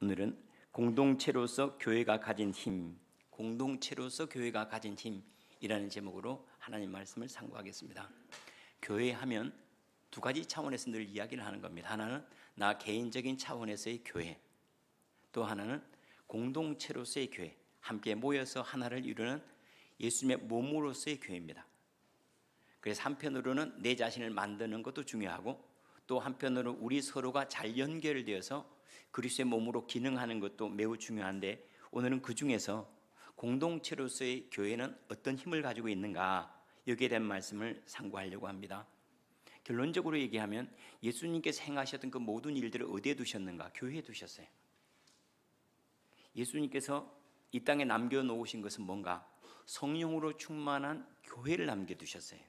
오늘은 공동체로서 교회가 가진 힘, 공동체로서 교회가 가진 힘이라는 제목으로 하나님 말씀을 상고하겠습니다. 교회 하면 두 가지 차원에서 늘 이야기를 하는 겁니다. 하나는 나 개인적인 차원에서의 교회, 또 하나는 공동체로서의 교회, 함께 모여서 하나를 이루는 예수님의 몸으로서의 교회입니다. 그래서 한편으로는 내 자신을 만드는 것도 중요하고, 또 한편으로는 우리 서로가 잘 연결되어서 그리스도의 몸으로 기능하는 것도 매우 중요한데, 오늘은 그 중에서 공동체로서의 교회는 어떤 힘을 가지고 있는가, 여기에 대한 말씀을 상고하려고 합니다. 결론적으로 얘기하면 예수님께서 행하셨던 그 모든 일들을 어디에 두셨는가? 교회에 두셨어요. 예수님께서 이 땅에 남겨놓으신 것은 뭔가? 성령으로 충만한 교회를 남겨두셨어요.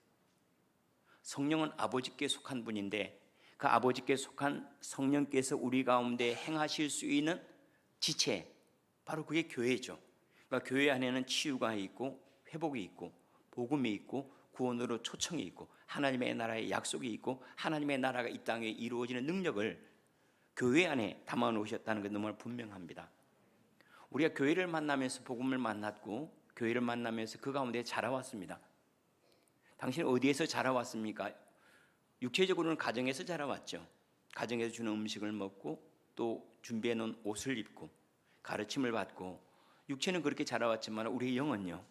성령은 아버지께 속한 분인데, 그 아버지께 속한 성령께서 우리 가운데 행하실 수 있는 지체, 바로 그게 교회죠. 그러니까 교회 안에는 치유가 있고 회복이 있고 복음이 있고 구원으로 초청이 있고 하나님의 나라의 약속이 있고 하나님의 나라가 이 땅에 이루어지는 능력을 교회 안에 담아 놓으셨다는 것 너무 분명합니다. 우리가 교회를 만나면서 복음을 만났고 교회를 만나면서 그 가운데 자라왔습니다. 당신은 어디에서 자라왔습니까? 육체적으로는 가정에서 자라왔죠. 가정에서 주는 음식을 먹고 또 준비해 놓은 옷을 입고 가르침을 받고, 육체는 그렇게 자라왔지만 우리의 영은요,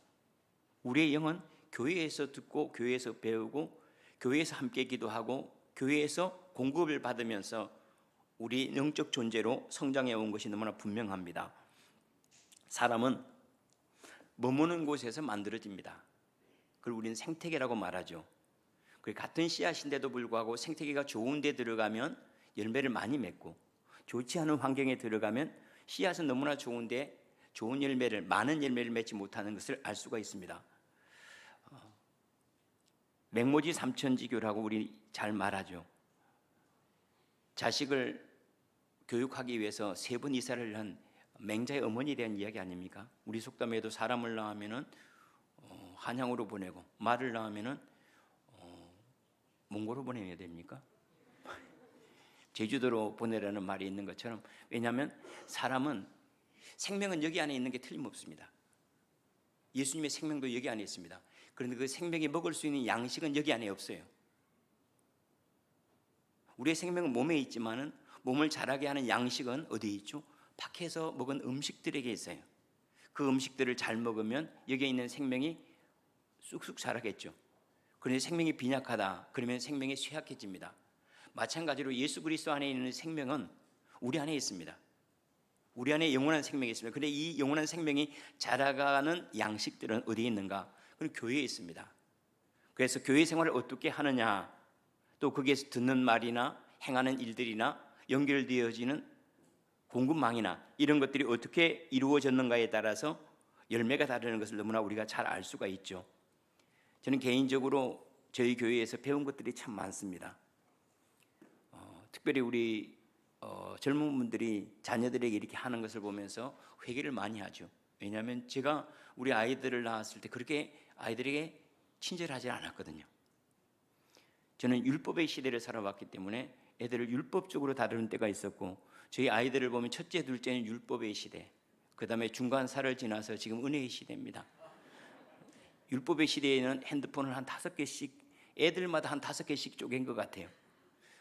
우리의 영은 교회에서 듣고 교회에서 배우고 교회에서 함께 기도하고 교회에서 공급을 받으면서 우리 영적 존재로 성장해 온 것이 너무나 분명합니다. 사람은 머무는 곳에서 만들어집니다. 그걸 우리는 생태계라고 말하죠. 같은 씨앗인데도 불구하고 생태계가 좋은 데 들어가면 열매를 많이 맺고, 좋지 않은 환경에 들어가면 씨앗은 너무나 좋은데 좋은 열매를, 많은 열매를 맺지 못하는 것을 알 수가 있습니다. 맹모지 삼천지교라고 우리 잘 말하죠. 자식을 교육하기 위해서 3번 이사를 한 맹자의 어머니에 대한 이야기 아닙니까? 우리 속담에도 사람을 낳으면은 한양으로 보내고 말을 낳으면은 몽골로 보내야 됩니까? 제주도로 보내라는 말이 있는 것처럼, 왜냐하면 사람은 생명은 여기 안에 있는 게 틀림없습니다. 예수님의 생명도 여기 안에 있습니다. 그런데 그 생명이 먹을 수 있는 양식은 여기 안에 없어요. 우리의 생명은 몸에 있지만은 몸을 자라게 하는 양식은 어디에 있죠? 밖에서 먹은 음식들에게 있어요. 그 음식들을 잘 먹으면 여기에 있는 생명이 쑥쑥 자라겠죠. 그런데 생명이 빈약하다, 그러면 생명이 쇠약해집니다. 마찬가지로 예수 그리스도 안에 있는 생명은 우리 안에 있습니다. 우리 안에 영원한 생명이 있습니다. 그런데 이 영원한 생명이 자라가는 양식들은 어디에 있는가? 그건 교회에 있습니다. 그래서 교회 생활을 어떻게 하느냐, 또 거기에서 듣는 말이나 행하는 일들이나 연결되어지는 공급망이나 이런 것들이 어떻게 이루어졌는가에 따라서 열매가 다르는 것을 너무나 우리가 잘 알 수가 있죠. 저는 개인적으로 저희 교회에서 배운 것들이 참 많습니다. 특별히 우리 젊은 분들이 자녀들에게 이렇게 하는 것을 보면서 회개를 많이 하죠. 왜냐하면 제가 우리 아이들을 낳았을 때 그렇게 아이들에게 친절하지 않았거든요. 저는 율법의 시대를 살아왔기 때문에 애들을 율법적으로 다루는 때가 있었고, 저희 아이들을 보면 첫째, 둘째는 율법의 시대, 그 다음에 중간사를 지나서 지금 은혜의 시대입니다. 율법의 시대에는 핸드폰을 한 5개씩, 애들마다 한 5개씩 쪼갠 것 같아요.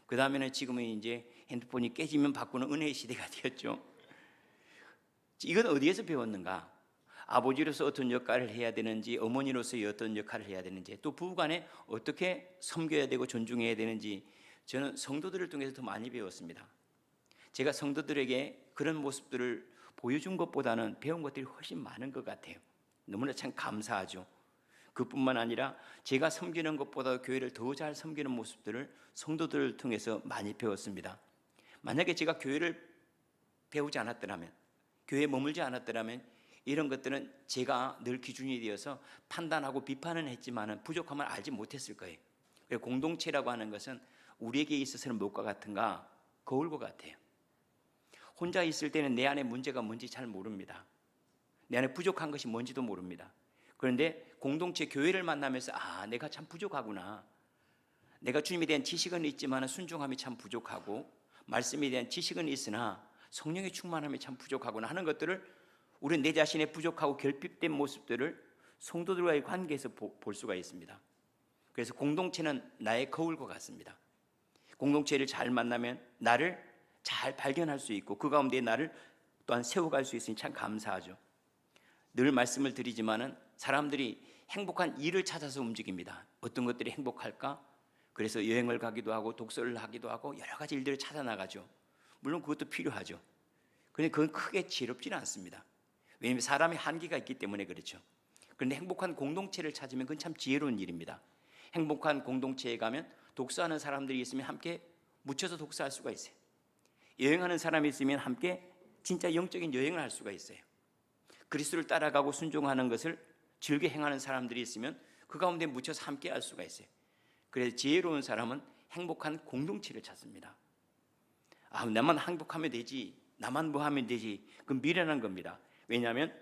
그 다음에는 지금은 이제 핸드폰이 깨지면 바꾸는 은혜의 시대가 되었죠. 이건 어디에서 배웠는가? 아버지로서 어떤 역할을 해야 되는지, 어머니로서 어떤 역할을 해야 되는지, 또 부부간에 어떻게 섬겨야 되고 존중해야 되는지, 저는 성도들을 통해서 더 많이 배웠습니다. 제가 성도들에게 그런 모습들을 보여준 것보다는 배운 것들이 훨씬 많은 것 같아요. 너무나 참 감사하죠. 그뿐만 아니라 제가 섬기는 것보다 교회를 더 잘 섬기는 모습들을 성도들을 통해서 많이 배웠습니다. 만약에 제가 교회를 배우지 않았더라면, 교회에 머물지 않았더라면 이런 것들은 제가 늘 기준이 되어서 판단하고 비판은 했지만 부족함을 알지 못했을 거예요. 공동체라고 하는 것은 우리에게 있어서는 무엇과 같은가? 거울과 같아요. 혼자 있을 때는 내 안에 문제가 뭔지 잘 모릅니다. 내 안에 부족한 것이 뭔지도 모릅니다. 그런데 공동체 교회를 만나면서 내가 참 부족하구나. 내가 주님에 대한 지식은 있지만 순종함이 참 부족하고, 말씀에 대한 지식은 있으나 성령의 충만함이 참 부족하구나 하는 것들을, 우리는 내 자신의 부족하고 결핍된 모습들을 성도들과의 관계에서 볼 수가 있습니다. 그래서 공동체는 나의 거울과 같습니다. 공동체를 잘 만나면 나를 잘 발견할 수 있고 그 가운데 나를 또한 세워갈 수 있으니 참 감사하죠. 늘 말씀을 드리지만은 사람들이 행복한 일을 찾아서 움직입니다. 어떤 것들이 행복할까? 그래서 여행을 가기도 하고 독서를 하기도 하고 여러 가지 일들을 찾아 나가죠. 물론 그것도 필요하죠. 그런데 그건 크게 지혜롭지는 않습니다. 왜냐하면 사람의 한계가 있기 때문에 그렇죠. 그런데 행복한 공동체를 찾으면 그건 참 지혜로운 일입니다. 행복한 공동체에 가면 독서하는 사람들이 있으면 함께 묻혀서 독서할 수가 있어요. 여행하는 사람이 있으면 함께 진짜 영적인 여행을 할 수가 있어요. 그리스도를 따라가고 순종하는 것을 즐겨 행하는 사람들이 있으면 그 가운데 묻혀서 함께 할 수가 있어요. 그래서 지혜로운 사람은 행복한 공동체를 찾습니다. 나만 행복하면 되지, 나만 뭐 하면 되지, 그건 미련한 겁니다. 왜냐하면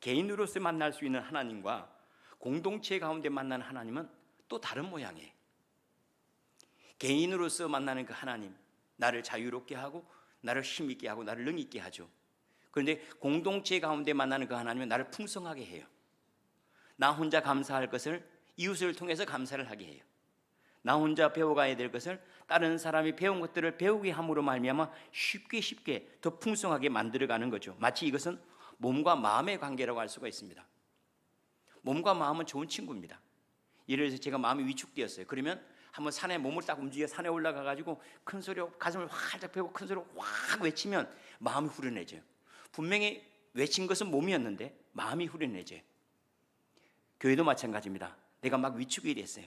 개인으로서 만날 수 있는 하나님과 공동체 가운데 만나는 하나님은 또 다른 모양이에요. 개인으로서 만나는 그 하나님, 나를 자유롭게 하고 나를 힘있게 하고 나를 능있게 하죠. 그런데 공동체 가운데 만나는 그 하나님은 나를 풍성하게 해요. 나 혼자 감사할 것을 이웃을 통해서 감사를 하게 해요. 나 혼자 배워가야 될 것을 다른 사람이 배운 것들을 배우게 함으로 말미암아 쉽게 더 풍성하게 만들어가는 거죠. 마치 이것은 몸과 마음의 관계라고 할 수가 있습니다. 몸과 마음은 좋은 친구입니다. 예를 들어서 제가 마음이 위축되었어요. 그러면 한번 산에 몸을 딱 움직여 산에 올라가가지고 큰 소리로 가슴을 활짝 펴고 큰 소리로 확 외치면 마음이 후련해져요. 분명히 외친 것은 몸이었는데 마음이 후련해져요. 교회도 마찬가지입니다. 내가 막 위축이 됐어요.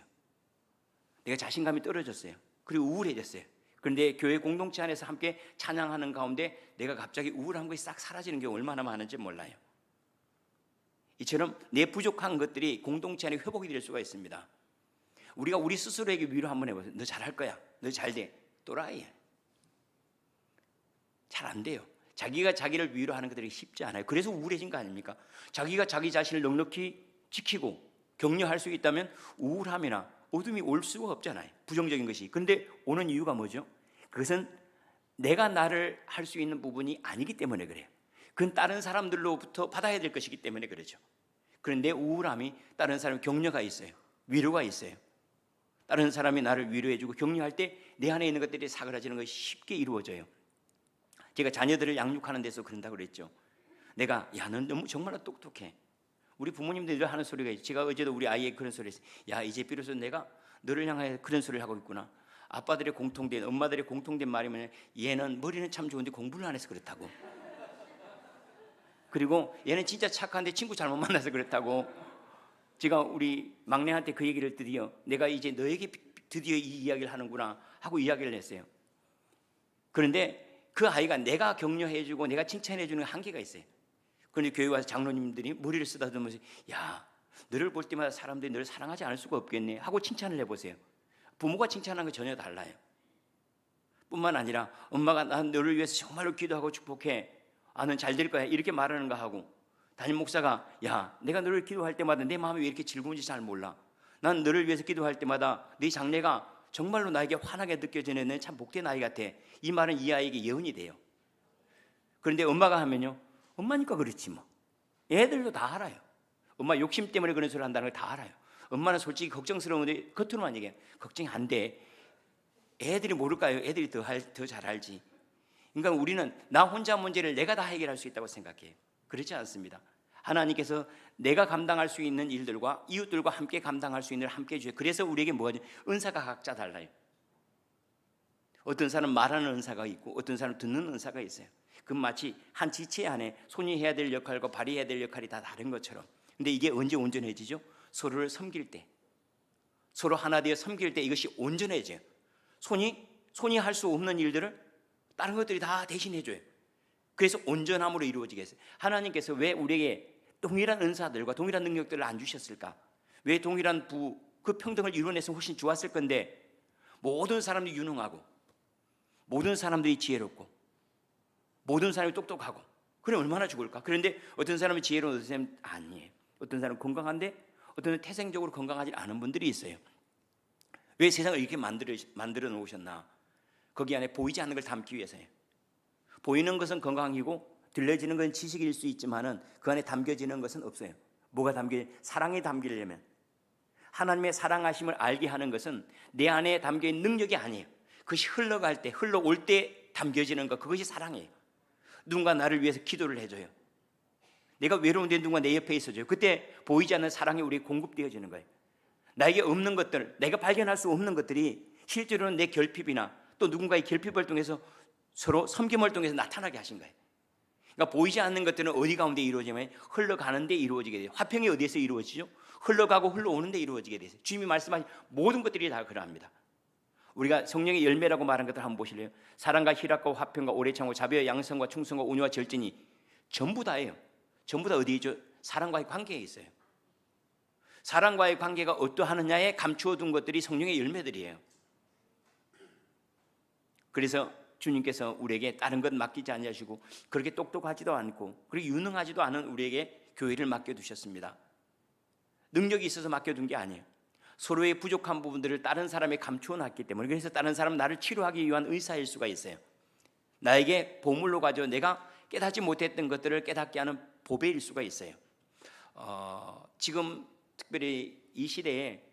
내가 자신감이 떨어졌어요. 그리고 우울해졌어요. 그런데 교회 공동체 안에서 함께 찬양하는 가운데 내가 갑자기 우울한 것이 싹 사라지는 게 얼마나 많은지 몰라요. 이처럼 내 부족한 것들이 공동체 안에 회복이 될 수가 있습니다. 우리가 우리 스스로에게 위로 한번 해보세요. 너 잘할 거야. 너 잘 돼. 또라이야. 잘 안 돼요. 자기가 자기를 위로하는 것들이 쉽지 않아요. 그래서 우울해진 거 아닙니까? 자기가 자기 자신을 넉넉히 지키고 격려할 수 있다면 우울함이나 어둠이 올 수가 없잖아요. 부정적인 것이. 그런데 오는 이유가 뭐죠? 그것은 내가 나를 할 수 있는 부분이 아니기 때문에 그래요. 그건 다른 사람들로부터 받아야 될 것이기 때문에 그렇죠. 그런데 우울함이 다른 사람 격려가 있어요. 위로가 있어요. 다른 사람이 나를 위로해주고 격려할 때 내 안에 있는 것들이 사그라지는 것이 쉽게 이루어져요. 제가 자녀들을 양육하는 데서 그런다고 그랬죠. 내가 넌 너무 정말 똑똑해. 우리 부모님들이 하는 소리가 있어요. 제가 어제도 우리 아이에게 그런 소리 했어요. 이제 비로소 내가 너를 향해 그런 소리를 하고 있구나. 아빠들의 공통된, 엄마들의 공통된 말이면 얘는 머리는 참 좋은데 공부를 안 해서 그렇다고. 그리고 얘는 진짜 착한데 친구 잘못 만나서 그렇다고. 제가 우리 막내한테 그 얘기를 드디어 내가 이제 너에게 드디어 이 이야기를 하는구나 하고 이야기를 했어요. 그런데 그 아이가 내가 격려해주고 내가 칭찬해주는 한계가 있어요. 그런데 교회 와서 장로님들이 머리를 쓰다듬으면서 너를 볼 때마다 사람들이 너를 사랑하지 않을 수가 없겠네 하고 칭찬을 해보세요. 부모가 칭찬하는 건 전혀 달라요. 뿐만 아니라 엄마가 난 너를 위해서 정말로 기도하고 축복해. 넌 잘 될 거야 이렇게 말하는 거 하고, 담임 목사가 내가 너를 기도할 때마다 내 마음이 왜 이렇게 즐거운지 잘 몰라. 난 너를 위해서 기도할 때마다 네 장래가 정말로 나에게 환하게 느껴지는 넌 참 복된 아이 같아. 이 말은 이 아이에게 예언이 돼요. 그런데 엄마가 하면요, 엄마니까 그렇지 뭐. 애들도 다 알아요. 엄마 욕심 때문에 그런 소리를 한다는 걸 다 알아요. 엄마는 솔직히 걱정스러운데 겉으로만 얘기해요. 걱정이 안 돼. 애들이 모를까요? 애들이 더 잘 알지. 그러니까 우리는 나 혼자 문제를 내가 다 해결할 수 있다고 생각해요. 그렇지 않습니다. 하나님께서 내가 감당할 수 있는 일들과 이웃들과 함께 감당할 수 있는 일을 함께 해주세요. 그래서 우리에게 뭐가 은사가 각자 달라요. 어떤 사람은 말하는 은사가 있고 어떤 사람은 듣는 은사가 있어요. 그 마치 한 지체 안에 손이 해야 될 역할과 발이 해야 될 역할이 다 다른 것처럼. 근데 이게 언제 온전해지죠? 서로를 섬길 때, 서로 하나 되어 섬길 때 이것이 온전해져요. 손이 할 수 없는 일들을 다른 것들이 다 대신해줘요. 그래서 온전함으로 이루어지겠어요. 하나님께서 왜 우리에게 동일한 은사들과 동일한 능력들을 안 주셨을까? 왜 동일한 그 평등을 이루어내서 훨씬 좋았을 건데 모든 사람들이 유능하고 모든 사람들이 지혜롭고 모든 사람이 똑똑하고 그럼 얼마나 좋을까? 그런데 어떤 사람이 지혜로운 어떤 사람은 아니에요. 어떤 사람은 건강한데 어떤 사람은 태생적으로 건강하지 않은 분들이 있어요. 왜 세상을 이렇게 만들어 놓으셨나? 거기 안에 보이지 않는 걸 담기 위해서예요. 보이는 것은 건강이고 들려지는 건 지식일 수 있지만은 그 안에 담겨지는 것은 없어요. 뭐가 사랑이 담기려면, 하나님의 사랑하심을 알게 하는 것은 내 안에 담겨있는 능력이 아니에요. 그것이 흘러갈 때, 흘러올 때 담겨지는 것, 그것이 사랑이에요. 누군가 나를 위해서 기도를 해줘요. 내가 외로운데 누군가 내 옆에 있어줘요. 그때 보이지 않는 사랑이 우리에게 공급되어지는 거예요. 나에게 없는 것들, 내가 발견할 수 없는 것들이 실제로는 내 결핍이나 또 누군가의 결핍을 통해서 서로 섬김을 통해서 나타나게 하신 거예요. 그러니까 보이지 않는 것들은 어디 가운데 이루어지면 흘러가는 데 이루어지게 돼요. 화평이 어디에서 이루어지죠? 흘러가고 흘러오는 데 이루어지게 돼요. 주님이 말씀하신 모든 것들이 다 그러합니다. 우리가 성령의 열매라고 말한 것들 한번 보실래요? 사랑과 희락과 화평과 오래 참고 자비와 양성과 충성과 온유와 절제니 전부 다예요. 전부 다 어디에 있죠? 사랑과의 관계에 있어요. 사랑과의 관계가 어떠하느냐에 감추어 둔 것들이 성령의 열매들이에요. 그래서 주님께서 우리에게 다른 것 맡기지 아니하시고 그렇게 똑똑하지도 않고 그렇게 유능하지도 않은 우리에게 교회를 맡겨두셨습니다. 능력이 있어서 맡겨둔 게 아니에요. 서로의 부족한 부분들을 다른 사람에 감추어 놨기 때문에, 그래서 다른 사람 나를 치료하기 위한 의사일 수가 있어요. 나에게 보물로 가져 내가 깨닫지 못했던 것들을 깨닫게 하는 보배일 수가 있어요. 지금 특별히 이 시대에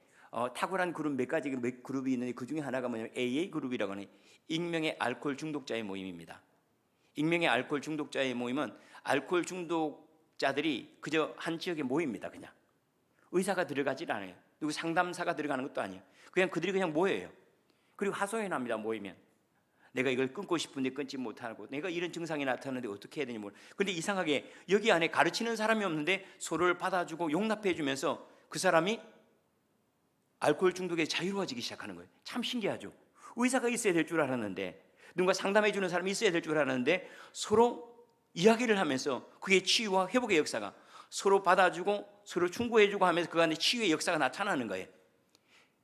탁월한 그룹 몇 가지 그룹이 있는데 그 중에 하나가 뭐냐면 AA 그룹이라고 하는 익명의 알코올 중독자의 모임입니다. 익명의 알코올 중독자의 모임은 알코올 중독자들이 그저 한 지역에 모입니다. 그냥 의사가 들어가질 않아요. 누구 상담사가 들어가는 것도 아니에요. 그냥 그들이 그냥 모여요. 그리고 하소연합니다. 모이면 내가 이걸 끊고 싶은데 끊지 못하고 내가 이런 증상이 나타나는데 어떻게 해야 되는지 모르겠어요. 그런데 이상하게 여기 안에 가르치는 사람이 없는데 서로를 받아주고 용납해 주면서 그 사람이 알코올 중독에 자유로워지기 시작하는 거예요. 참 신기하죠. 의사가 있어야 될 줄 알았는데, 누군가 상담해 주는 사람이 있어야 될 줄 알았는데 서로 이야기를 하면서 그의 치유와 회복의 역사가 서로 받아주고 서로 충고해주고 하면서 그 안에 치유의 역사가 나타나는 거예요.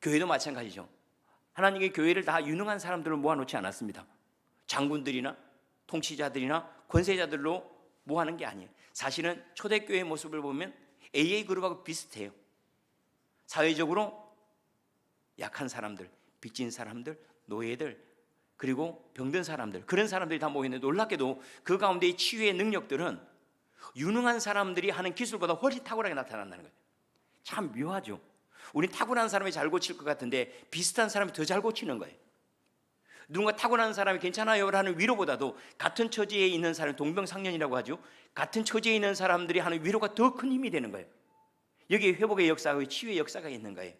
교회도 마찬가지죠. 하나님의 교회를 다 유능한 사람들을 모아놓지 않았습니다. 장군들이나 통치자들이나 권세자들로 모아놓은 게 아니에요. 사실은 초대교회의 모습을 보면 AA 그룹하고 비슷해요. 사회적으로 약한 사람들, 빚진 사람들, 노예들, 그리고 병든 사람들, 그런 사람들이 다 모이는데 놀랍게도 그 가운데의 치유의 능력들은 유능한 사람들이 하는 기술보다 훨씬 탁월하게 나타난다는 거예요. 참 묘하죠. 우린 타고난 사람이 잘 고칠 것 같은데 비슷한 사람이 더 잘 고치는 거예요. 누군가 타고난 사람이 괜찮아요 라는 위로보다도 같은 처지에 있는 사람, 동병상련이라고 하죠. 같은 처지에 있는 사람들이 하는 위로가 더 큰 힘이 되는 거예요. 여기에 회복의 역사와 치유의 역사가 있는 거예요.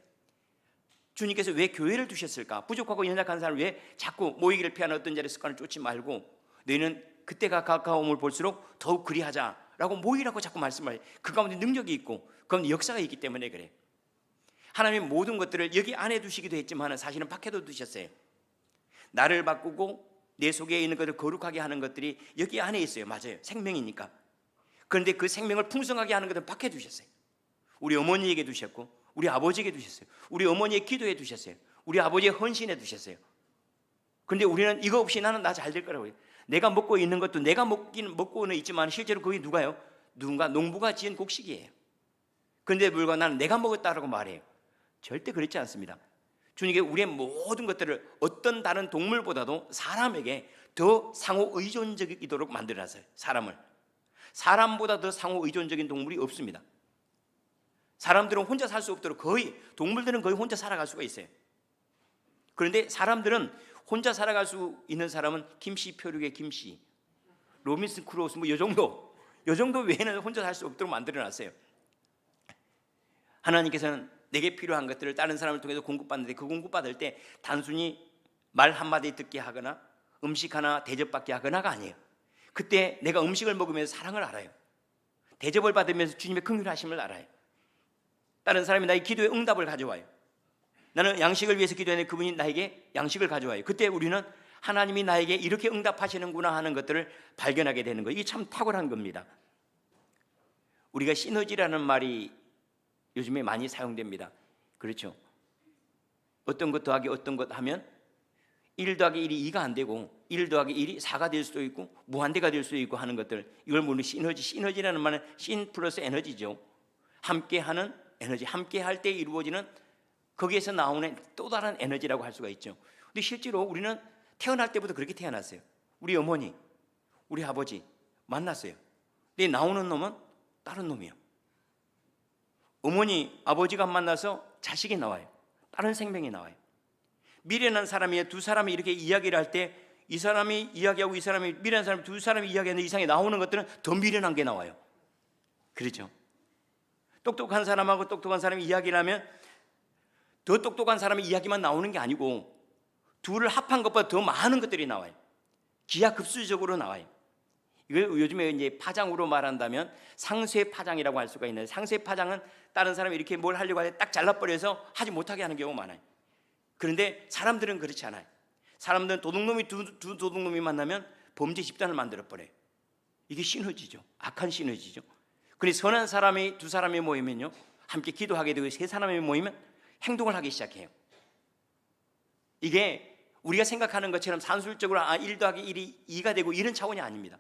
주님께서 왜 교회를 두셨을까? 부족하고 연약한 사람을 왜 자꾸 모이기를 피하는 어떤 자리 습관을 쫓지 말고 너희는 그때가 가까움을 볼수록 더욱 그리하자라고 모이라고 자꾸 말씀을 해요. 그 가운데 능력이 있고 그 가운데 역사가 있기 때문에 그래요. 하나님의 모든 것들을 여기 안에 두시기도 했지만 사실은 밖에도 두셨어요. 나를 바꾸고 내 속에 있는 것을 거룩하게 하는 것들이 여기 안에 있어요. 맞아요. 생명이니까. 그런데 그 생명을 풍성하게 하는 것은 밖에 두셨어요. 우리 어머니에게 두셨고 우리 아버지에게 두셨어요. 우리 어머니의 기도에 두셨어요. 우리 아버지의 헌신에 두셨어요. 그런데 우리는 이거 없이 나는 나 잘 될 거라고 해요. 내가 먹고 있는 것도 내가 먹고는 있지만 실제로 그게 누가요? 누군가 농부가 지은 곡식이에요. 그런데 불구하고 나는 내가 먹었다라고 말해요. 절대 그렇지 않습니다. 주님께 우리의 모든 것들을 어떤 다른 동물보다도 사람에게 더 상호 의존적이도록 만들어놨어요. 사람보다 더 상호 의존적인 동물이 없습니다. 사람들은 혼자 살 수 없도록 동물들은 거의 혼자 살아갈 수가 있어요. 그런데 사람들은 혼자 살아갈 수 있는 사람은 김씨 표류의 김씨, 로빈슨 크루소 뭐 이 정도 외에는 혼자 살 수 없도록 만들어놨어요. 하나님께서는 내게 필요한 것들을 다른 사람을 통해서 공급받는데 그 공급받을 때 단순히 말 한마디 듣게 하거나 음식 하나 대접받게 하거나가 아니에요. 그때 내가 음식을 먹으면서 사랑을 알아요. 대접을 받으면서 주님의 긍휼하심을 알아요. 다른 사람이 나의 기도에 응답을 가져와요. 나는 양식을 위해서 기도했는데 그분이 나에게 양식을 가져와요. 그때 우리는 하나님이 나에게 이렇게 응답하시는구나 하는 것들을 발견하게 되는 거예요. 이게 참 탁월한 겁니다. 우리가 시너지라는 말이 요즘에 많이 사용됩니다. 그렇죠? 어떤 것 더하기 어떤 것 하면 1 더하기 1이 2가 안 되고 1 더하기 1이 4가 될 수도 있고 무한대가 될 수도 있고 하는 것들, 이걸 모르는 시너지라는 말은 신 플러스 에너지죠. 함께하는 에너지, 함께할 때 이루어지는 거기에서 나오는 또 다른 에너지라고 할 수가 있죠. 근데 실제로 우리는 태어날 때부터 그렇게 태어났어요. 우리 어머니 우리 아버지 만났어요. 근데 나오는 놈은 다른 놈이에요. 어머니, 아버지가 만나서 자식이 나와요. 다른 생명이 나와요. 미련한 사람이 두 사람이 이렇게 이야기를 할 때 이 사람이 이야기하고 이 사람이 미련한 사람이 두 사람이 이야기하는 이상에 나오는 것들은 더 미련한 게 나와요. 그렇죠? 똑똑한 사람하고 똑똑한 사람이 이야기를 하면 더 똑똑한 사람의 이야기만 나오는 게 아니고 둘을 합한 것보다 더 많은 것들이 나와요. 기하급수적으로 나와요. 이걸 요즘에 이제 파장으로 말한다면 상쇄 파장이라고 할 수가 있는데, 상쇄 파장은 다른 사람이 이렇게 뭘 하려고 할 때 딱 잘라버려서 하지 못하게 하는 경우가 많아요. 그런데 사람들은 그렇지 않아요. 사람들은 도둑놈이 두 도둑놈이 만나면 범죄 집단을 만들어버려요. 이게 시너지죠. 악한 시너지죠. 그런데 선한 사람이 두 사람이 모이면요, 함께 기도하게 되고 세 사람이 모이면 행동을 하기 시작해요. 이게 우리가 생각하는 것처럼 산술적으로 1 더하기 1이 2가 되고 이런 차원이 아닙니다.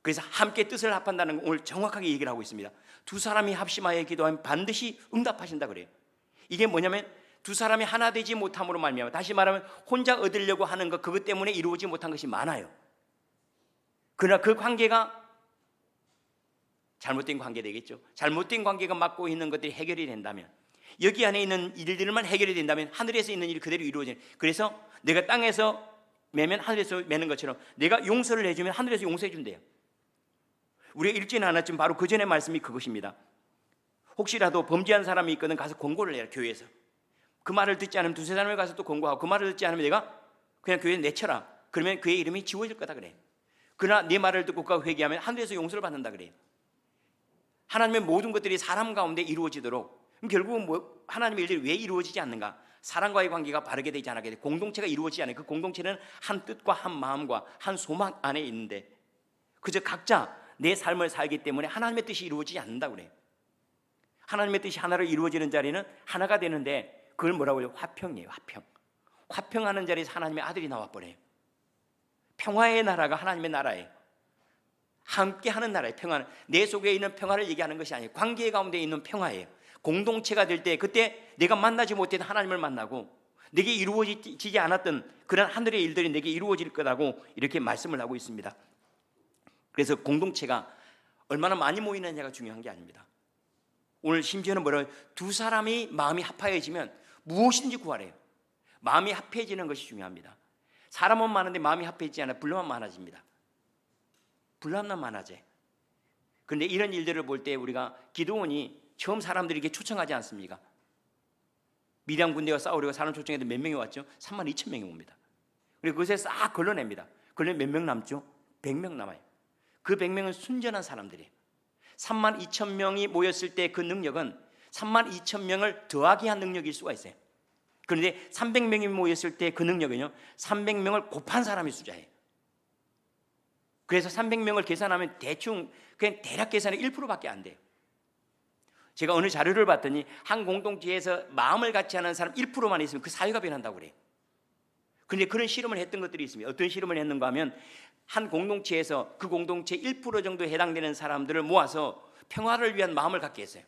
그래서 함께 뜻을 합한다는 걸 오늘 정확하게 얘기를 하고 있습니다. 두 사람이 합심하여 기도하면 반드시 응답하신다 그래요. 이게 뭐냐면 두 사람이 하나 되지 못함으로 말미암아, 다시 말하면 혼자 얻으려고 하는 것, 그것 때문에 이루어지지 못한 것이 많아요. 그러나 그 관계가 잘못된 관계 되겠죠. 잘못된 관계가 맡고 있는 것들이 해결이 된다면, 여기 안에 있는 일들만 해결이 된다면 하늘에서 있는 일이 그대로 이루어지는, 그래서 내가 땅에서 매면 하늘에서 매는 것처럼 내가 용서를 해주면 하늘에서 용서해 준대요. 우리가 읽지는 않았지만 바로 그 전의 말씀이 그것입니다. 혹시라도 범죄한 사람이 있거든 가서 권고를 해라. 교회에서 그 말을 듣지 않으면 두세 사람을 가서 또 권고하고, 그 말을 듣지 않으면 내가 그냥 교회에 내쳐라. 그러면 그의 이름이 지워질 거다 그래. 그러나 네 말을 듣고 그가 회개하면 하늘에서 용서를 받는다 그래요. 하나님의 모든 것들이 사람 가운데 이루어지도록, 결국은 하나님의 일들이 왜 이루어지지 않는가? 사람과의 관계가 바르게 되지 않게 돼. 공동체가 이루어지지 않아요. 그 공동체는 한 뜻과 한 마음과 한 소망 안에 있는데, 그저 각자 내 삶을 살기 때문에 하나님의 뜻이 이루어지지 않는다고 그래요. 하나님의 뜻이 하나로 이루어지는 자리는 하나가 되는데, 그걸 뭐라고 해요? 화평이에요. 화평. 화평하는 자리에서 하나님의 아들이 나와버려요. 평화의 나라가 하나님의 나라예요. 함께하는 나라예요. 평화는 내 속에 있는 평화를 얘기하는 것이 아니에요. 관계 가운데 있는 평화예요. 공동체가 될 때, 그때 내가 만나지 못했던 하나님을 만나고 내게 이루어지지 않았던 그런 하늘의 일들이 내게 이루어질 거라고 이렇게 말씀을 하고 있습니다. 그래서 공동체가 얼마나 많이 모이느냐가 중요한 게 아닙니다. 오늘 심지어는 뭐라고 해요? 두 사람이 마음이 합하여지면 무엇인지 구하래요. 마음이 합해지는 것이 중요합니다. 사람은 많은데 마음이 합해지지 않아 분란만 많아집니다. 분란만 많아져. 그런데 이런 일들을 볼 때 우리가 기드온이 처음 사람들이 이렇게 초청하지 않습니까? 미디안 군대와 싸우려고 사람 초청해도 몇 명이 왔죠? 32,000명이 옵니다. 그리고 그것에 싹 걸러냅니다. 걸러내 몇 명 남죠? 100명 남아요. 그 100명은 순전한 사람들이에요. 32,000명이 모였을 때 그 능력은 32,000명을 더하기 한 능력일 수가 있어요. 그런데 300명이 모였을 때 그 능력은요, 300명을 곱한 사람의 숫자예요. 그래서 300명을 계산하면 대충 그냥 대략 계산이 1%밖에 안 돼요. 제가 어느 자료를 봤더니 한 공동체에서 마음을 같이 하는 사람 1%만 있으면 그 사회가 변한다고 그래요. 그런데 그런 실험을 했던 것들이 있습니다. 어떤 실험을 했는가 하면 한 공동체에서 그 공동체 1% 정도에 해당되는 사람들을 모아서 평화를 위한 마음을 갖게 했어요.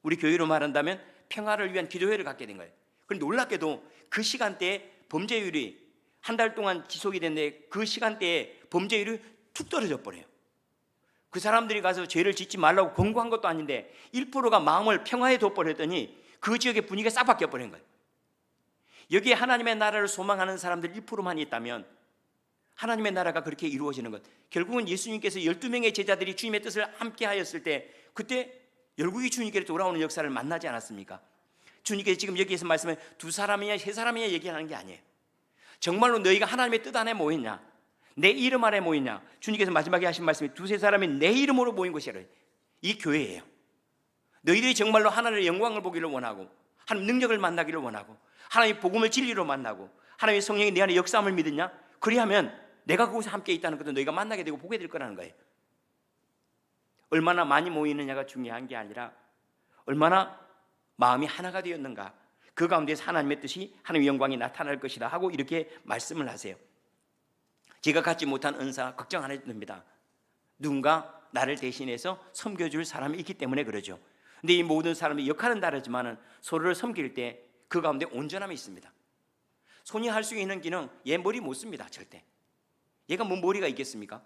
우리 교회로 말한다면 평화를 위한 기도회를 갖게 된 거예요. 그런데 놀랍게도 그 시간대에 범죄율이 한 달 동안 지속이 됐는데 그 시간대에 범죄율이 툭 떨어져 버려요. 그 사람들이 가서 죄를 짓지 말라고 권고한 것도 아닌데 1%가 마음을 평화에 둬버렸더니 그 지역의 분위기가 싹 바뀌어버린 거예요. 여기에 하나님의 나라를 소망하는 사람들 1%만 있다면 하나님의 나라가 그렇게 이루어지는 것, 결국은 예수님께서 12명의 제자들이 주님의 뜻을 함께 하였을 때 그때 열국이 주님께로 돌아오는 역사를 만나지 않았습니까? 주님께서 지금 여기에서 말씀해 두 사람이냐 세 사람이냐 얘기하는 게 아니에요. 정말로 너희가 하나님의 뜻 안에 모였냐, 내 이름 안에 모였냐. 주님께서 마지막에 하신 말씀이 두세 사람이 내 이름으로 모인 것이라. 이 교회예요. 너희들이 정말로 하나님의 영광을 보기를 원하고 하나님 능력을 만나기를 원하고 하나님의 복음을 진리로 만나고 하나님의 성령이 내 안에 역사함을 믿느냐, 그리하면 내가 그곳에 함께 있다는 것도 너희가 만나게 되고 보게 될 거라는 거예요. 얼마나 많이 모이느냐가 중요한 게 아니라 얼마나 마음이 하나가 되었는가, 그 가운데서 하나님의 뜻이, 하나님의 영광이 나타날 것이다 하고 이렇게 말씀을 하세요. 제가 갖지 못한 은사 걱정 안 해도 됩니다. 누군가 나를 대신해서 섬겨줄 사람이 있기 때문에 그러죠. 근데 이 모든 사람의 역할은 다르지만 서로를 섬길 때 그 가운데 온전함이 있습니다. 손이 할 수 있는 기능, 얘 머리 못 씁니다. 절대. 얘가 뭐 머리가 있겠습니까?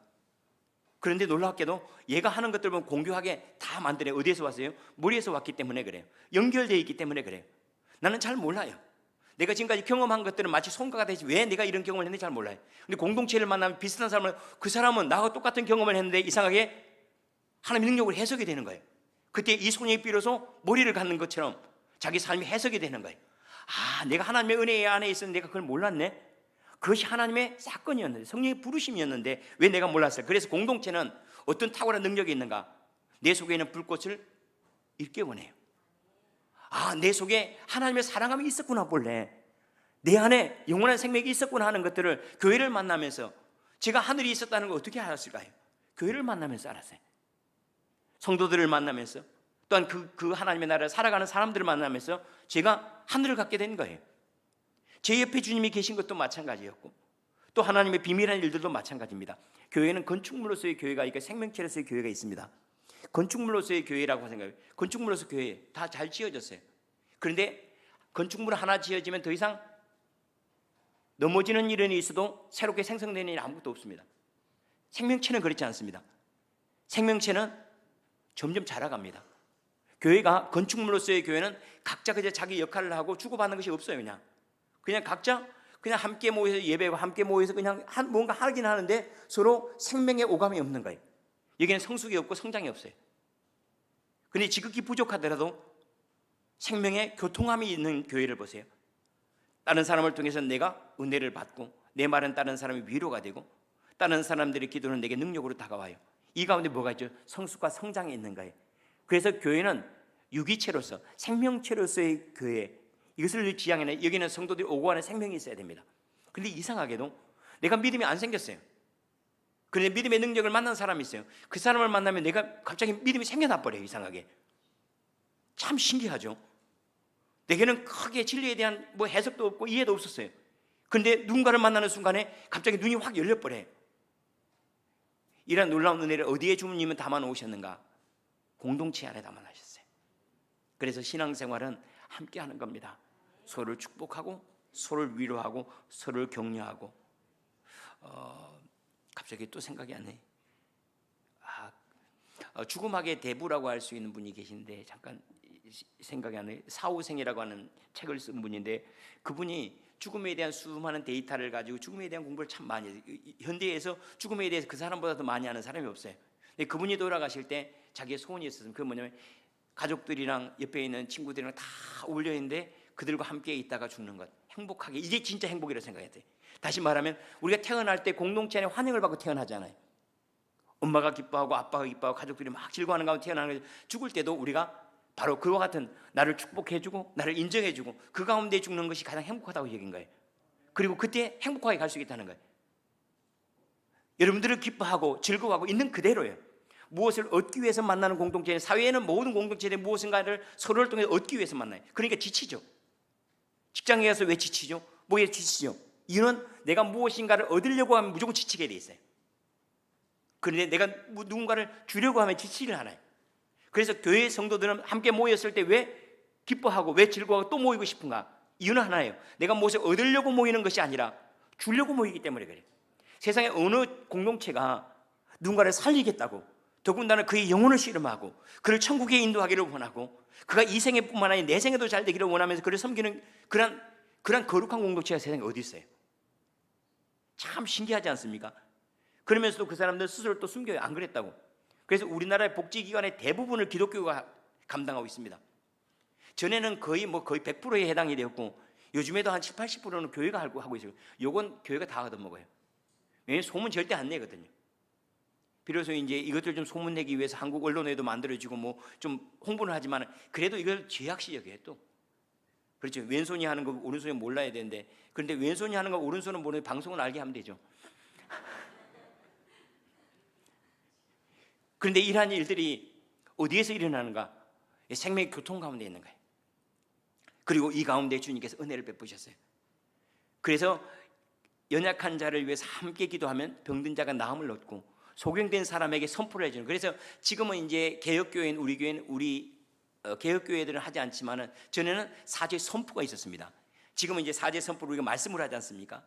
그런데 놀랍게도 얘가 하는 것들 보면 공교하게 다 만드네요. 어디에서 왔어요? 머리에서 왔기 때문에 그래요. 연결되어 있기 때문에 그래요. 나는 잘 몰라요. 내가 지금까지 경험한 것들은 마치 손가가 되지 왜 내가 이런 경험을 했는지 잘 몰라요. 근데 공동체를 만나면 비슷한 사람은 그 사람은 나하고 똑같은 경험을 했는데 이상하게 하나님의 능력을 해석이 되는 거예요. 그때 이 손이 비로소 머리를 갖는 것처럼 자기 삶이 해석이 되는 거예요. 아, 내가 하나님의 은혜 안에 있었는데 내가 그걸 몰랐네. 그것이 하나님의 사건이었는데, 성령의 부르심이었는데 왜 내가 몰랐어요? 그래서 공동체는 어떤 탁월한 능력이 있는가? 내 속에 있는 불꽃을 일깨워내요. 아, 내 속에 하나님의 사랑함이 있었구나 본래. 내 안에 영원한 생명이 있었구나 하는 것들을 교회를 만나면서, 제가 하늘이 있었다는 걸 어떻게 알았을까요? 교회를 만나면서 알았어요. 성도들을 만나면서, 또한 그 하나님의 나라를 살아가는 사람들을 만나면서 제가 하늘을 갖게 된 거예요. 제 옆에 주님이 계신 것도 마찬가지였고, 또 하나님의 비밀한 일들도 마찬가지입니다. 교회는 건축물로서의 교회가 있고 생명체로서의 교회가 있습니다. 건축물로서의 교회라고 생각해요. 건축물로서 교회 다 잘 지어졌어요. 그런데 건축물 하나 지어지면 더 이상 넘어지는 일은 있어도 새롭게 생성되는 일이 아무것도 없습니다. 생명체는 그렇지 않습니다. 생명체는 점점 자라갑니다. 교회가, 건축물로서의 교회는 각자 그저 자기 역할을 하고 주고받는 것이 없어요. 그냥 각자 그냥 함께 모여서 예배하고 함께 모여서 그냥 뭔가 하긴 하는데 서로 생명의 오감이 없는 거예요. 여기는 성숙이 없고 성장이 없어요. 그런데 지극히 부족하더라도 생명의 교통함이 있는 교회를 보세요. 다른 사람을 통해서 내가 은혜를 받고, 내 말은 다른 사람이 위로가 되고, 다른 사람들의 기도는 내게 능력으로 다가와요. 이 가운데 뭐가 있죠? 성숙과 성장이 있는 거예요. 그래서 교회는 유기체로서, 생명체로서의 교회, 이것을 지향해내. 여기는 성도들이 오고 가는 생명이 있어야 됩니다. 그런데 이상하게도 내가 믿음이 안 생겼어요. 그런데 믿음의 능력을 만난 사람이 있어요. 그 사람을 만나면 내가 갑자기 믿음이 생겨나 버려요. 이상하게. 참 신기하죠. 내게는 크게 진리에 대한 해석도 없고 이해도 없었어요. 그런데 누군가를 만나는 순간에 갑자기 눈이 확 열려버려요. 이런 놀라운 은혜를 어디에 주님은 담아 놓으셨는가? 공동체 안에 담아 놓으셨어요. 그래서 신앙생활은 함께 하는 겁니다. 서로를 축복하고, 서로를 위로하고, 서로를 격려하고. 갑자기 또 생각이 안 나요. 죽음학의 대부라고 할 수 있는 분이 계신데 잠깐 생각이 안 나요. 사후생이라고 하는 책을 쓴 분인데, 그분이 죽음에 대한 수많은 데이터를 가지고 죽음에 대한 공부를 참 많이 해요. 현대에서 죽음에 대해서 그 사람보다 더 많이 아는 사람이 없어요. 근데 그분이 돌아가실 때 자기의 소원이 있었어요. 그게 뭐냐면 가족들이랑 옆에 있는 친구들이랑 다 어울려 있는데 그들과 함께 있다가 죽는 것, 행복하게. 이게 진짜 행복이라고 생각했대요. 다시 말하면 우리가 태어날 때 공동체 안에 환영을 받고 태어나잖아요. 엄마가 기뻐하고 아빠가 기뻐하고 가족들이 막 즐거워하는 가운데 태어나는 거죠. 죽을 때도 우리가 바로 그와 같은, 나를 축복해주고 나를 인정해주고 그 가운데 죽는 것이 가장 행복하다고 여긴 거예요. 그리고 그때 행복하게 갈 수 있다는 거예요. 여러분들은 기뻐하고 즐거워하고 있는 그대로예요. 무엇을 얻기 위해서 만나는 공동체는, 사회에는 모든 공동체들이 무엇인가를 서로를 통해 얻기 위해서 만나요. 그러니까 지치죠. 직장에 가서 왜 지치죠? 뭐에 지치죠? 이유는 내가 무엇인가를 얻으려고 하면 무조건 지치게 돼 있어요. 그런데 내가 누군가를 주려고 하면 지치를 않아요. 그래서 교회 성도들은 함께 모였을 때 왜 기뻐하고 왜 즐거워하고 또 모이고 싶은가? 이유는 하나예요. 내가 무엇을 얻으려고 모이는 것이 아니라 주려고 모이기 때문에 그래요. 세상에 어느 공동체가 누군가를 살리겠다고, 더군다나 그의 영혼을 씨름하고 그를 천국에 인도하기를 원하고 그가 이 생애뿐만 아니라 내 생에도 잘 되기를 원하면서 그를 섬기는 그런 거룩한 공동체가 세상에 어디 있어요? 참 신기하지 않습니까? 그러면서도 그 사람들 스스로 또 숨겨요. 안 그랬다고. 그래서 우리나라의 복지기관의 대부분을 기독교가 감당하고 있습니다. 전에는 거의 100%에 해당이 되었고 요즘에도 한 70, 80%는 교회가 하고 있어요. 요건 교회가 다 얻어먹어요. 왜냐하면 소문 절대 안 내거든요. 비로소 이제 이것들 좀 소문내기 위해서 한국 언론에도 만들어지고 좀 홍보를 하지만 그래도 이걸 죄악시 여겨요. 또 그렇죠. 왼손이 하는 거 오른손이 몰라야 되는데, 그런데 왼손이 하는 거 오른손은 모르는 방송은 알게 하면 되죠. 그런데 이러한 일들이 어디에서 일어나는가? 생명의 교통 가운데 있는 거예요. 그리고 이 가운데 주님께서 은혜를 베푸셨어요. 그래서 연약한 자를 위해서 함께 기도하면 병든 자가 나음을 얻고 소경된 사람에게 선포를 해주는. 그래서 지금은 이제 개혁교회인 우리 개혁교회들은 하지 않지만은 전에는 사죄 선포가 있었습니다. 지금은 이제 사제 선포로 우리가 말씀을 하지 않습니까?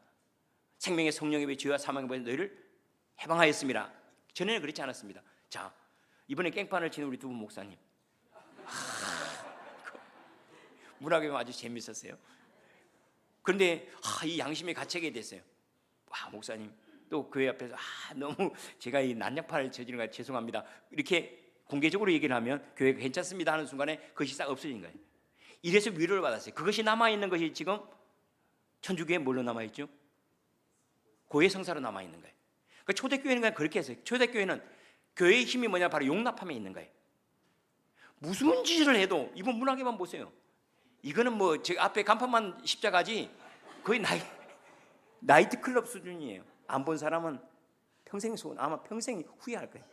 생명의 성령에 비해 죄와 사망에 비해 너희를 해방하였습니다. 전에는 그렇지 않았습니다. 자, 이번에 깽판을 치는 우리 두 분 목사님, 문학에 아주 재밌었어요. 그런데 이 양심의 가책이 됐어요. 목사님 또 교회 앞에서 너무 제가 이 난약판을 저지른 거 죄송합니다, 이렇게 공개적으로 얘기를 하면 교회가 괜찮습니다 하는 순간에 그것이 싹 없어진 거예요. 이래서 위로를 받았어요. 그것이 남아있는 것이 지금 천주교에 뭘로 남아있죠? 고해 성사로 남아있는 거예요. 그러니까 초대교회는 그냥 그렇게 했어요. 초대교회는 교회의 힘이 뭐냐, 바로 용납함에 있는 거예요. 무슨 짓을 해도, 이번 문학에만 보세요. 이거는 뭐 제가 앞에 간판만 십자가지 거의 나이트클럽 수준이에요. 안 본 사람은 평생 아마 평생 후회할 거예요.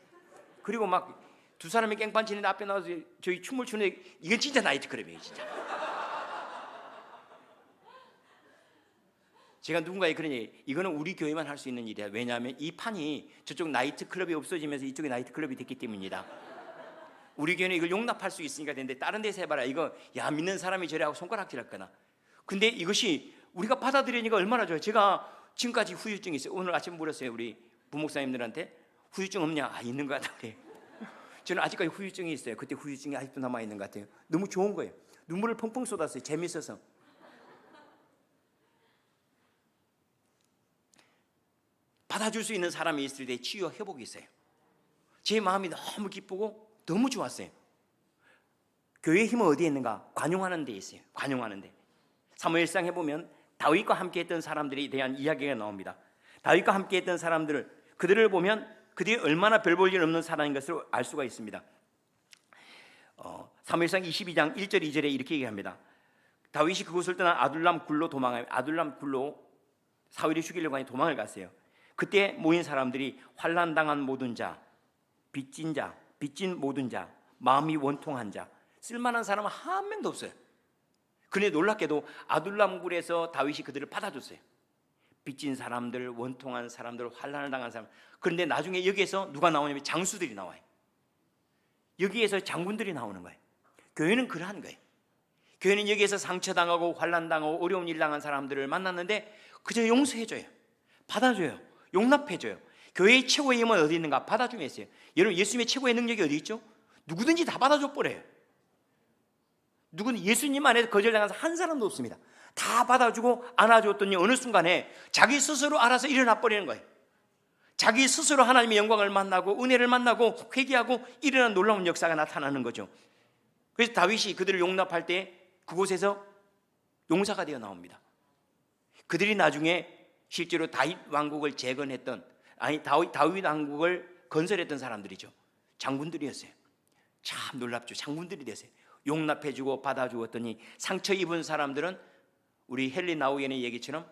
그리고 막 두 사람이 깽판 치는데 앞에 나와서 저희 춤을 추는데 이건 진짜 나이트클럽이에요, 진짜. 제가 누군가에 그런 얘기, 이거는 우리 교회만 할 수 있는 일이야. 왜냐하면 이 판이 저쪽 나이트클럽이 없어지면서 이쪽에 나이트클럽이 됐기 때문입니다. 우리 교회는 이걸 용납할 수 있으니까 되는데 다른 데서 해봐라, 이거 야 믿는 사람이 저래 하고 손가락질 할 거나. 근데 이것이 우리가 받아들이니까 얼마나 좋아요. 제가 지금까지 후유증이 있어요. 오늘 아침 물었어요, 우리 부목사님들한테. 후유증 없냐? 있는 것 같아. 그래. 저는 아직까지 후유증이 있어요. 그때 후유증이 아직도 남아있는 것 같아요. 너무 좋은 거예요. 눈물을 펑펑 쏟았어요. 재밌어서. 받아줄 수 있는 사람이 있을 때 치유와 회복이 있어요. 제 마음이 너무 기쁘고 너무 좋았어요. 교회의 힘은 어디에 있는가? 관용하는 데 있어요. 관용하는 데. 사무엘상 해보면 다윗과 함께 했던 사람들에 대한 이야기가 나옵니다. 다윗과 함께 했던 사람들을, 그들을 보면 그들이 얼마나 별 볼 일 없는 사람인 것을 알 수가 있습니다. 사무엘상 22장 1절 2절에 이렇게 얘기합니다. 다윗이 그곳을 떠나 아둘람 굴로 도망하여, 아둘람 굴로 사울이 죽이려고 하니 도망을 갔어요. 그때 모인 사람들이 환난당한 모든 자, 빚진 모든 자, 마음이 원통한 자, 쓸만한 사람은 한 명도 없어요. 그런데 놀랍게도 아둘람 굴에서 다윗이 그들을 받아줬어요. 빚진 사람들, 원통한 사람들, 환난을 당한 사람. 그런데 나중에 여기에서 누가 나오냐면 장수들이 나와요. 여기에서 장군들이 나오는 거예요. 교회는 그러한 거예요. 교회는 여기에서 상처당하고 환난당하고 어려운 일 당한 사람들을 만났는데 그저 용서해줘요. 받아줘요. 용납해줘요. 교회의 최고의 힘은 어디 있는가? 받아줌에 있어요. 여러분, 예수님의 최고의 능력이 어디 있죠? 누구든지 다 받아줘 버려요. 누구는 예수님 안에서 거절당한 한 사람도 없습니다. 다 받아주고 안아줬더니 어느 순간에 자기 스스로 알아서 일어나 버리는 거예요. 자기 스스로 하나님의 영광을 만나고 은혜를 만나고 회개하고 일어나는 놀라운 역사가 나타나는 거죠. 그래서 다윗이 그들을 용납할 때 그곳에서 용사가 되어 나옵니다. 그들이 나중에 실제로 다윗 왕국을 재건했던, 다윗 왕국을 건설했던 사람들이죠. 장군들이었어요. 참 놀랍죠. 장군들이 됐어요. 용납해주고 받아주었더니 상처 입은 사람들은 우리 헨리 나우겐의 얘기처럼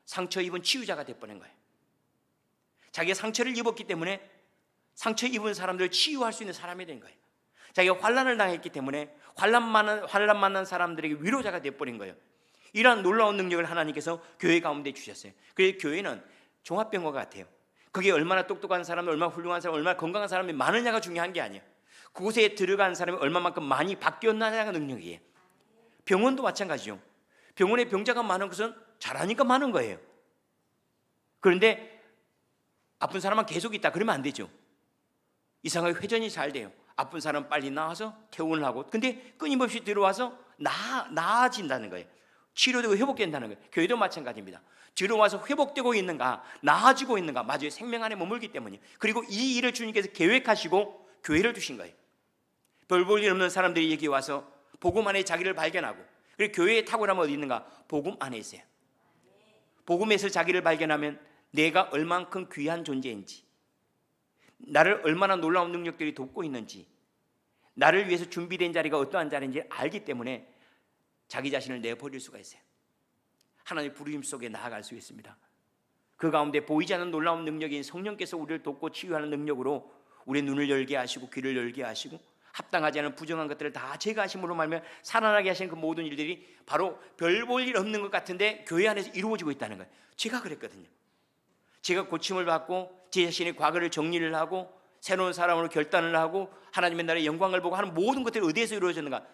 상처 입은 치유자가 돼버린 거예요. 자기가 상처를 입었기 때문에 상처 입은 사람들을 치유할 수 있는 사람이 된 거예요. 자기가 환난을 당했기 때문에 환난 만난 사람들에게 위로자가 돼버린 거예요. 이러한 놀라운 능력을 하나님께서 교회 가운데 주셨어요. 그래서 교회는 종합병원 같아요. 그게 얼마나 똑똑한 사람, 얼마나 훌륭한 사람, 얼마나 건강한 사람이 많으냐가 중요한 게 아니에요. 그곳에 들어간 사람이 얼마만큼 많이 바뀌었느냐가 능력이에요. 병원도 마찬가지죠. 병원에 병자가 많은 것은 잘하니까 많은 거예요. 그런데 아픈 사람만 계속 있다 그러면 안 되죠. 이상하게 회전이 잘 돼요. 아픈 사람 빨리 나와서 퇴원을 하고, 근데 끊임없이 들어와서 나아진다는 거예요. 치료되고 회복된다는 거예요. 교회도 마찬가지입니다. 들어와서 회복되고 있는가, 나아지고 있는가, 맞아요. 생명 안에 머물기 때문이에요. 그리고 이 일을 주님께서 계획하시고 교회를 주신 거예요. 별 볼 일 없는 사람들이 여기 와서 복음 안에 자기를 발견하고, 그리고 교회에 탁월함은 어디 있는가? 복음 안에 있어요. 복음에서 자기를 발견하면 내가 얼만큼 귀한 존재인지, 나를 얼마나 놀라운 능력들이 돕고 있는지, 나를 위해서 준비된 자리가 어떠한 자리인지 알기 때문에 자기 자신을 내버릴 수가 있어요. 하나님의 부르심 속에 나아갈 수 있습니다. 그 가운데 보이지 않는 놀라운 능력인 성령께서 우리를 돕고 치유하는 능력으로 우리의 눈을 열게 하시고 귀를 열게 하시고 합당하지 않은 부정한 것들을 다 제거하심으로 말하면 살아나게 하시는 그 모든 일들이 바로 별 볼 일 없는 것 같은데 교회 안에서 이루어지고 있다는 거예요. 제가 그랬거든요. 제가 고침을 받고 제 자신의 과거를 정리를 하고 새로운 사람으로 결단을 하고 하나님의 나라의 영광을 보고 하는 모든 것들이 어디에서 이루어졌는가?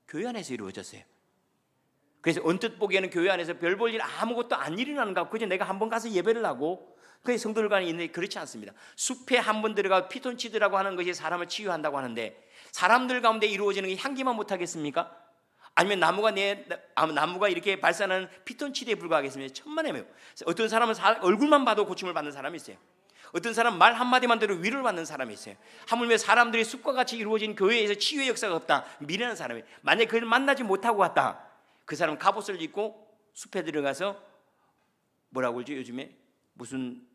교회 안에서 이루어졌어요. 그래서 언뜻 보기에는 교회 안에서 별 볼 일 아무것도 안 일어나는가, 그저 내가 한번 가서 예배를 하고 그게 성도들 간에 있는데 그렇지 않습니다. 숲에 한번 들어가 피톤치드라고 하는 것이 사람을 치유한다고 하는데 사람들 가운데 이루어지는 게 향기만 못하겠습니까? 아니면 나무가 이렇게 발산하는 피톤치드에 불과하겠습니까? 천만에요. 어떤 사람은 얼굴만 봐도 고침을 받는 사람이 있어요. 어떤 사람은 말 한마디만 들어도 위로를 받는 사람이 있어요. 하물며 사람들이 숲과 같이 이루어진 교회에서 치유의 역사가 없다 미련한 사람이, 만약에 그를 만나지 못하고 왔다, 그 사람은 갑옷을 입고 숲에 들어가서 뭐라고 그러죠? 요즘에 무슨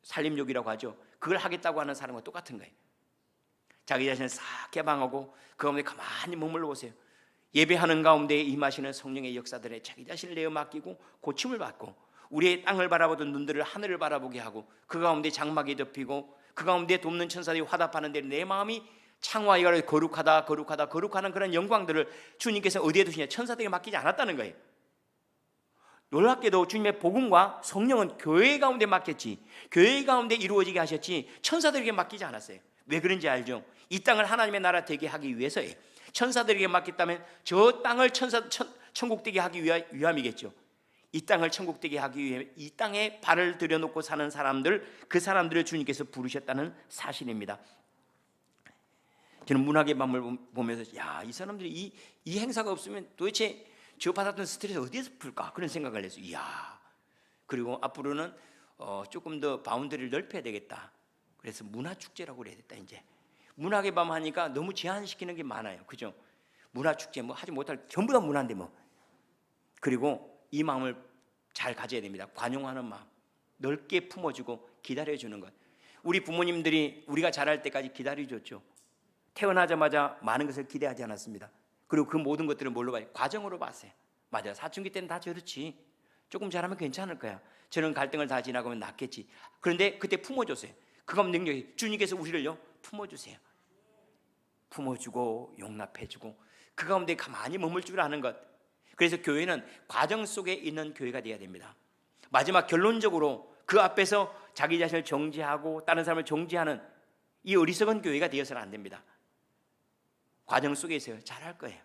살림욕이라고 하죠. 그걸 하겠다고 하는 사람과 똑같은 거예요. 자기 자신을 싹 개방하고 그 가운데 가만히 머물러 보세요. 예배하는 가운데 임하시는 성령의 역사들에 자기 자신을 내어 맡기고 고침을 받고, 우리의 땅을 바라보던 눈들을 하늘을 바라보게 하고, 그 가운데 장막이 덮이고 그 가운데 돕는 천사들이 화답하는 데 내 마음이 창화이가 거룩하다 거룩하다 거룩하는 그런 영광들을 주님께서 어디에 두시냐? 천사들에게 맡기지 않았다는 거예요. 놀랍게도 주님의 복음과 성령은 교회 가운데 맡겼지, 교회 가운데 이루어지게 하셨지 천사들에게 맡기지 않았어요. 왜 그런지 알죠? 이 땅을 하나님의 나라 되게 하기 위해서예요. 천사들에게 맡겼다면 저 땅을 천국 되게 하기 위함이겠죠. 이 땅을 천국 되게 하기 위해 이 땅에 발을 들여놓고 사는 사람들, 그 사람들을 주님께서 부르셨다는 사실입니다. 저는 문학의 밤을 보면서 이 사람들이 이 행사가 없으면 도대체 저 받았던 스트레스 어디에서 풀까? 그런 생각을 했어요. 그리고 앞으로는 조금 더 바운더리를 넓혀야 되겠다. 그래서 문화축제라고 그래야 됐다. 이제 문학의 밤 하니까 너무 제한시키는 게 많아요. 그죠? 문화축제 뭐 하지 못할 전부 다 문화인데 뭐. 그리고 이 마음을 잘 가져야 됩니다. 관용하는 마음, 넓게 품어주고 기다려주는 것. 우리 부모님들이 우리가 자랄 때까지 기다려줬죠. 태어나자마자 많은 것을 기대하지 않았습니다. 그리고 그 모든 것들을 뭘로 봐요? 과정으로 봤어요. 맞아, 사춘기 때는 다 저렇지. 조금 잘하면 괜찮을 거야. 저런 갈등을 다 지나가면 낫겠지. 그런데 그때 품어줬어요. 그건 능력이, 주님께서 우리를요 품어주세요. 품어주고 용납해주고 그 가운데 가만히 머물 줄 아는 것. 그래서 교회는 과정 속에 있는 교회가 되어야 됩니다. 마지막 결론적으로 그 앞에서 자기 자신을 정지하고 다른 사람을 정지하는 이 어리석은 교회가 되어서는 안 됩니다. 과정 속에 있어요. 잘할 거예요.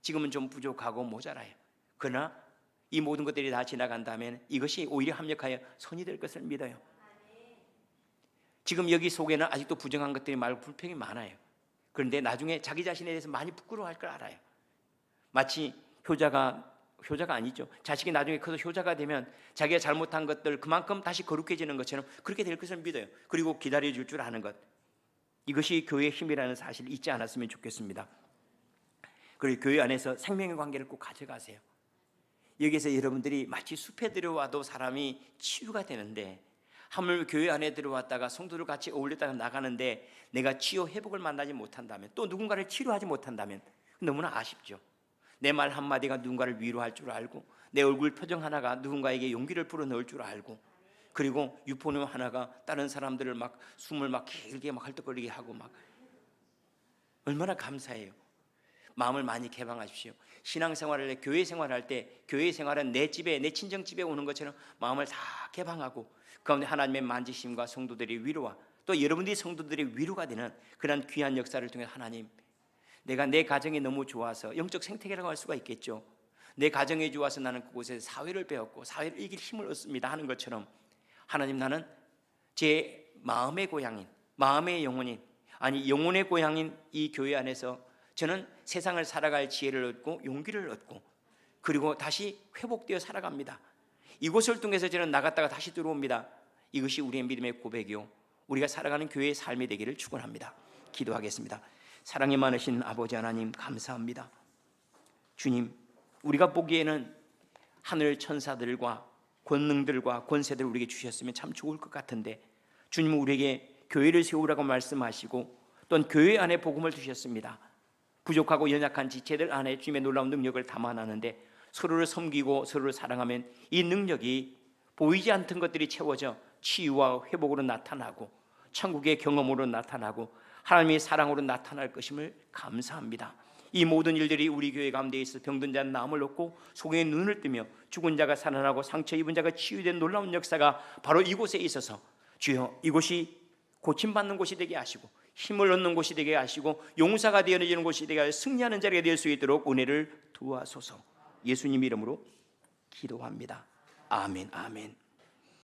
지금은 좀 부족하고 모자라요. 그러나 이 모든 것들이 다 지나간 다음에 이것이 오히려 합력하여 손이 될 것을 믿어요. 지금 여기 속에는 아직도 부정한 것들이 많고 불평이 많아요. 그런데 나중에 자기 자신에 대해서 많이 부끄러워할 걸 알아요. 마치 효자가 아니죠. 자식이 나중에 커서 효자가 되면 자기가 잘못한 것들 그만큼 다시 거룩해지는 것처럼 그렇게 될 것을 믿어요. 그리고 기다려줄 줄 아는 것. 이것이 교회의 힘이라는 사실을 잊지 않았으면 좋겠습니다. 그리고 교회 안에서 생명의 관계를 꼭 가져가세요. 여기서 여러분들이 마치 숲에 들어와도 사람이 치유가 되는데, 하물며 교회 안에 들어왔다가 성도들 같이 어울렸다가 나가는데 내가 치유 회복을 만나지 못한다면, 또 누군가를 치료하지 못한다면 너무나 아쉽죠. 내 말 한마디가 누군가를 위로할 줄 알고, 내 얼굴 표정 하나가 누군가에게 용기를 불어넣을 줄 알고, 그리고 유포념 하나가 다른 사람들을 막 숨을 막 길게 막 헐떡거리게 하고, 막 얼마나 감사해요. 마음을 많이 개방하십시오. 신앙생활을 해, 교회 생활할 때 교회 생활은 내 집에, 내 친정집에 오는 것처럼 마음을 다 개방하고 그 가운데 하나님의 만지심과 성도들의 위로와 또 여러분들이 성도들의 위로가 되는 그런 귀한 역사를 통해, 하나님, 내가 내 가정이 너무 좋아서, 영적 생태계라고 할 수가 있겠죠. 내 가정이 좋아서 나는 그곳에서 사회를 배웠고 사회를 이길 힘을 얻습니다 하는 것처럼, 하나님, 나는 제 마음의 고향인, 마음의 영혼인, 아니 영혼의 고향인 이 교회 안에서 저는 세상을 살아갈 지혜를 얻고 용기를 얻고 그리고 다시 회복되어 살아갑니다. 이곳을 통해서 저는 나갔다가 다시 들어옵니다. 이것이 우리의 믿음의 고백이요, 우리가 살아가는 교회의 삶이 되기를 축원합니다. 기도하겠습니다. 사랑이 많으신 아버지 하나님, 감사합니다. 주님, 우리가 보기에는 하늘 천사들과 권능들과 권세들을 우리에게 주셨으면 참 좋을 것 같은데, 주님은 우리에게 교회를 세우라고 말씀하시고 또한 교회 안에 복음을 주셨습니다. 부족하고 연약한 지체들 안에 주님의 놀라운 능력을 담아놨는데, 서로를 섬기고 서로를 사랑하면 이 능력이 보이지 않던 것들이 채워져 치유와 회복으로 나타나고 천국의 경험으로 나타나고 하나님의 사랑으로 나타날 것임을 감사합니다. 이 모든 일들이 우리 교회 가운데 있어 병든 자는 나음을 얻고 속에 눈을 뜨며 죽은 자가 살아나고 상처 입은 자가 치유된 놀라운 역사가 바로 이곳에 있어서, 주여, 이곳이 고침받는 곳이 되게 하시고 힘을 얻는 곳이 되게 하시고 용사가 되어지는 곳이 되게 하여 승리하는 자리가 될 수 있도록 은혜를 도와소서. 예수님 이름으로 기도합니다. 아멘, 아멘.